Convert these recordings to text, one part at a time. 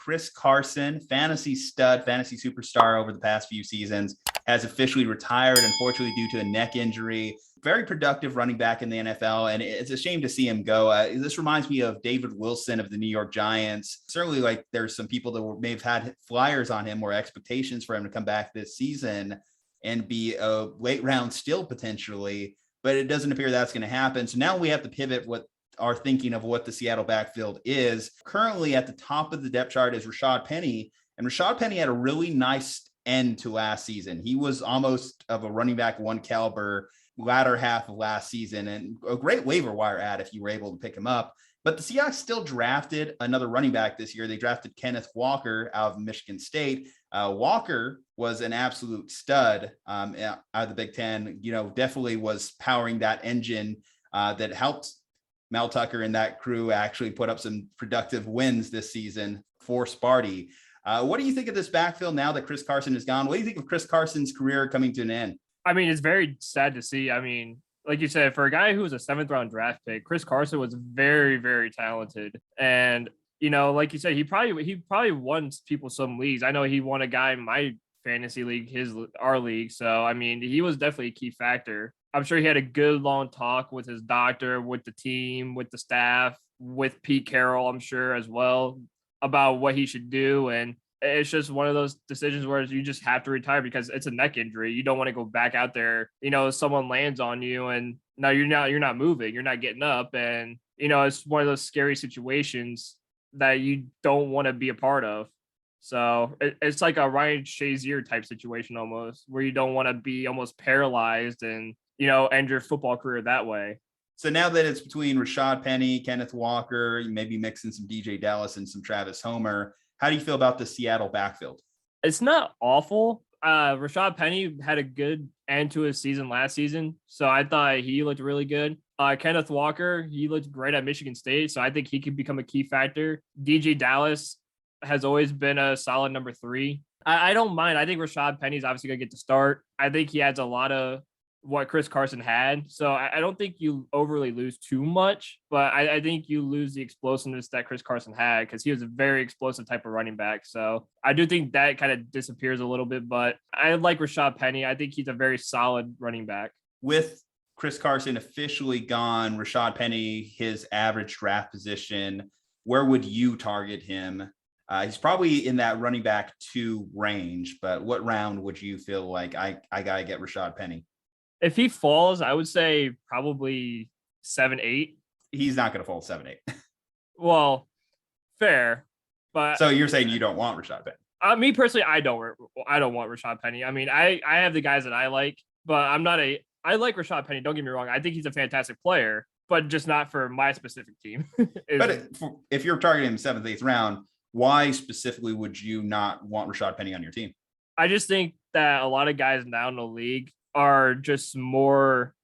Chris Carson, fantasy stud, fantasy superstar over the past few seasons, has officially retired, unfortunately, due to a neck injury. Very productive running back in the NFL, and it's a shame to see him go. This reminds me of David Wilson of the New York Giants. Certainly, like, there's some people that may have had flyers on him or expectations for him to come back this season and be a late round still potentially, but it doesn't appear that's going to happen. So now we have to pivot what our thinking of what the Seattle backfield is. Currently at the top of the depth chart is Rashaad Penny, and Rashaad Penny had a really nice end to last season. He was almost of a running back one caliber latter half of last season, and a great waiver wire ad if you were able to pick him up. But the Seahawks still drafted another running back this year. They drafted Kenneth Walker out of Michigan State. Walker was an absolute stud out of the Big Ten. Definitely was powering that engine that helped Mel Tucker and that crew actually put up some productive wins this season for Sparty. What do you think of this backfield now that Chris Carson is gone? What do you think of Chris Carson's career coming to an end? I mean, it's very sad to see. I mean, like you said, for a guy who was a 7th round draft pick, Chris Carson was very, very talented. And, like you said, he probably won people some leagues. I know he won a guy in my fantasy league, our league. So, I mean, he was definitely a key factor. I'm sure he had a good long talk with his doctor, with the team, with the staff, with Pete Carroll, I'm sure as well, about what he should do. And it's just one of those decisions where you just have to retire because it's a neck injury. You don't want to go back out there. Someone lands on you and now you're not moving, you're not getting up. And, it's one of those scary situations that you don't want to be a part of. So it's like a Ryan Shazier type situation almost, where you don't want to be almost paralyzed and, end your football career that way. So now that it's between Rashaad Penny, Kenneth Walker, maybe mixing some DJ Dallas and some Travis Homer, how do you feel about the Seattle backfield? It's not awful. Rashad Penny had a good end to his season last season, so I thought he looked really good. Kenneth Walker, he looked great at Michigan State, so I think he could become a key factor. DJ Dallas has always been a solid number 3. I don't mind. I think Rashaad Penny's obviously going to get the start. I think he adds a lot of what Chris Carson had. So I don't think you overly lose too much, but I think you lose the explosiveness that Chris Carson had because he was a very explosive type of running back. So I do think that kind of disappears a little bit, but I like Rashaad Penny. I think he's a very solid running back. With Chris Carson officially gone, Rashaad Penny, his average draft position, where would you target him? He's probably in that running back 2 range, but what round would you feel like I got to get Rashaad Penny? If he falls, I would say probably 7-8. He's not going to fall 7-8. Well, fair, but so you're saying you don't want Rashaad Penny? Me personally, I don't want Rashaad Penny. I mean, I have the guys that I like, but I like Rashaad Penny. Don't get me wrong. I think he's a fantastic player, but just not for my specific team. But if you're targeting him 7th, 8th round, why specifically would you not want Rashaad Penny on your team? I just think that a lot of guys now in the league are just more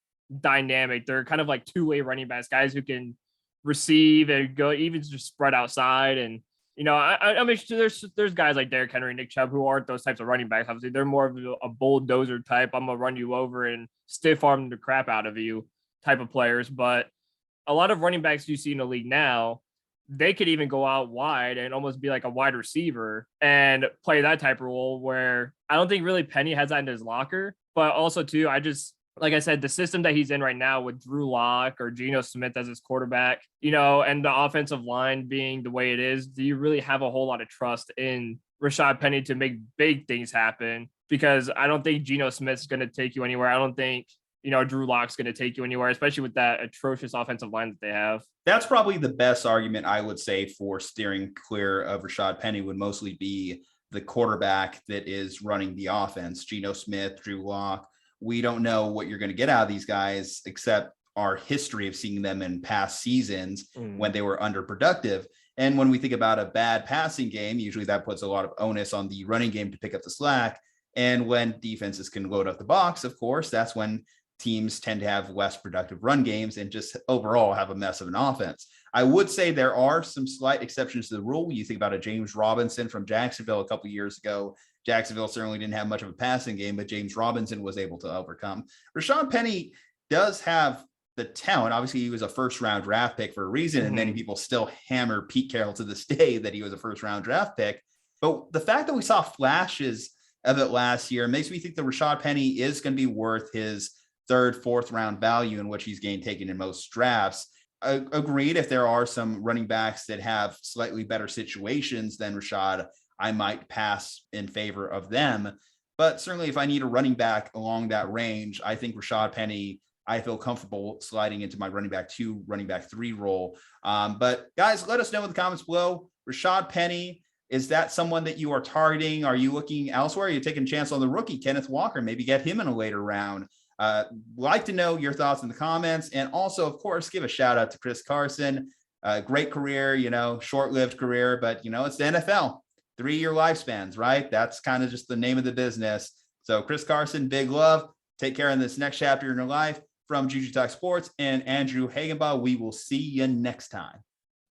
dynamic. They're kind of like 2-way running backs, guys who can receive and go, even just spread outside. And, I mean, there's guys like Derrick Henry, Nick Chubb, who aren't those types of running backs. Obviously, they're more of a bulldozer type. I'm going to run you over and stiff arm the crap out of you type of players. But a lot of running backs you see in the league now, they could even go out wide and almost be like a wide receiver and play that type of role, where I don't think really Penny has that in his locker. But also, too, like I said, the system that he's in right now with Drew Lock or Geno Smith as his quarterback, and the offensive line being the way it is, do you really have a whole lot of trust in Rashaad Penny to make big things happen? Because I don't think Geno Smith's going to take you anywhere. I don't think, Drew Lock's going to take you anywhere, especially with that atrocious offensive line that they have. That's probably the best argument I would say for steering clear of Rashaad Penny would mostly be the quarterback that is running the offense. Geno Smith, Drew Lock. We don't know what you're going to get out of these guys except our history of seeing them in past seasons when they were underproductive. And when we think about a bad passing game, usually that puts a lot of onus on the running game to pick up the slack. And when defenses can load up the box, of course, that's when teams tend to have less productive run games and just overall have a mess of an offense. I would say there are some slight exceptions to the rule. You think about a James Robinson from Jacksonville a couple of years ago. Jacksonville certainly didn't have much of a passing game, but James Robinson was able to overcome. Rashaad Penny does have the talent. Obviously, he was a first round draft pick for a reason, and many people still hammer Pete Carroll to this day that he was a first round draft pick. But the fact that we saw flashes of it last year makes me think that Rashad Penny is going to be worth his third, fourth round value in which he's taken in most drafts. Agreed, if there are some running backs that have slightly better situations than Rashad, I might pass in favor of them. But certainly if I need a running back along that range, I think Rashad Penny, I feel comfortable sliding into my running back 2, running back 3 role. But guys, let us know in the comments below. Rashad Penny, is that someone that you are targeting? Are you looking elsewhere? Are you taking a chance on the rookie, Kenneth Walker? Maybe get him in a later round. Like to know your thoughts in the comments. And also, of course, give a shout out to Chris Carson. Great career, short-lived career, but it's the NFL. 3-year lifespans, right? That's kind of just the name of the business. So Chris Carson, big love. Take care in this next chapter in your life. From Juju Talk Sports and Andrew Hagenbaugh, we will see you next time.